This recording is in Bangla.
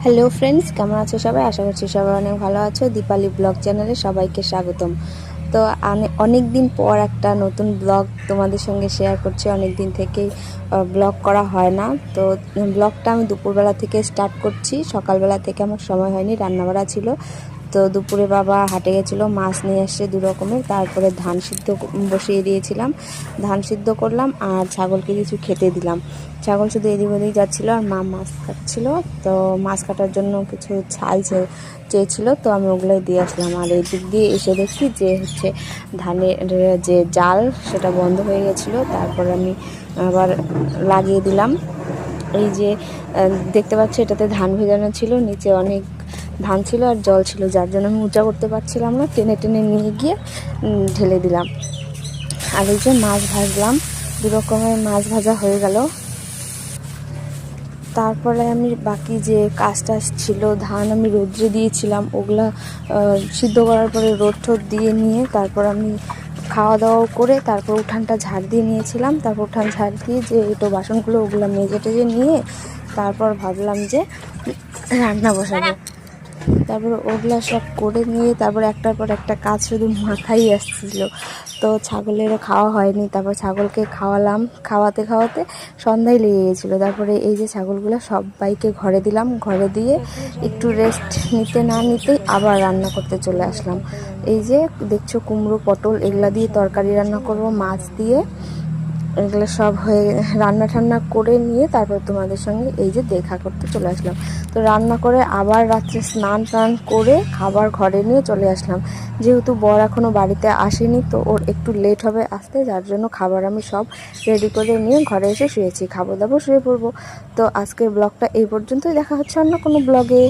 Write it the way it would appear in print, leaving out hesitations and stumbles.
হ্যালো ফ্রেন্ডস, কেমন আছো সবাই? আশা করছি সবাই অনেক ভালো আছো। দীপালি ব্লগ চ্যানেলে সবাইকে স্বাগতম। তো অনেক দিন পর একটা নতুন ব্লগ তোমাদের সঙ্গে শেয়ার করছি। অনেক দিন থেকেই ব্লগ করা হয় না। তো ব্লগটা আমি দুপুরবেলা থেকে স্টার্ট করছি। সকালবেলা থেকে আমার সময় হয়নি, রান্নাবাড়া ছিল। তো দুপুরে বাবা হাটে গেছিলো, মাছ নিয়ে এসছে দু রকমের। তারপরে ধান সিদ্ধ বসিয়ে দিয়েছিলাম, ধান সিদ্ধ করলাম আর ছাগলকে কিছু খেতে দিলাম। ছাগল শুধু এদিক ওদিক যাচ্ছিলো আর মা মাছ কাটছিলো। তো মাছ কাটার জন্য কিছু ছাল চেয়েছিলো, তো আমি ওগুলোই দিয়ে আসলাম। আর এই দিক দিয়ে এসে দেখি যে ধানের যে জাল সেটা বন্ধ হয়ে গেছিলো। তারপর আমি আবার লাগিয়ে দিলাম। এই যে দেখতে পাচ্ছি, এটাতে ধান ভেজানো ছিল, নিচে অনেক ধান ছিল আর জল ছিল, যার জন্য আমি উঁচা করতে পারছিলাম না। টেনে টেনে নিয়ে গিয়ে ঢেলে দিলাম। আর এই যে মাছ ভাজলাম, দু রকমের মাছ ভাজা হয়ে গেল। তারপরে আমি বাকি যে কাজটা ছিল, ধান আমি রোদ্রে দিয়েছিলাম, ওগুলা সিদ্ধ করার পরে রোদ টোদ দিয়ে নিয়ে তারপর আমি খাওয়া দাওয়াও করে তারপর উঠানটা ঝাড় দিয়ে নিয়েছিলাম। তারপর উঠান ঝাড় দিয়ে যে এটো বাসনগুলো ওগুলো মেজে টেজে নিয়ে তারপর ভাবলাম যে রান্না বসাবো। তারপর ওগুলা সব করে নিয়ে তারপর একটার পর একটা কাজ শুধু মাথায় আসছিল। তো ছাগলেরও খাওয়া হয়নি, তারপর ছাগলকে খাওয়ালাম। খাওয়াতে খাওয়াতে সন্ধ্যায় লেগে গেছিলো। তারপরে এই যে ছাগলগুলো সবাইকে ঘরে দিলাম, ঘরে দিয়ে একটু রেস্ট নিতে না নিতেই আবার রান্না করতে চলে আসলাম। এই যে দেখছো কুমড়ো পটল এগুলা দিয়ে তরকারি রান্না করব, মাছ দিয়ে। এগুলো সব হয়ে রান্না ঠান্না করে নিয়ে তারপর তোমাদের সঙ্গে এই যে দেখা করতে চলে আসলাম। তো রান্না করে আবার রাত্রে স্নান টান করে খাবার ঘরে নিয়ে চলে আসলাম। যেহেতু বর এখনও বাড়িতে আসেনি, তো ওর একটু লেট হবে আসতে, যার জন্য খাবার আমি সব রেডি করে নিয়ে ঘরে এসে শুয়েছি। খাবো দাবো শুয়ে পড়বো। তো আজকের ব্লগটা এই পর্যন্তই, দেখা হচ্ছে অন্য কোনো ব্লগে।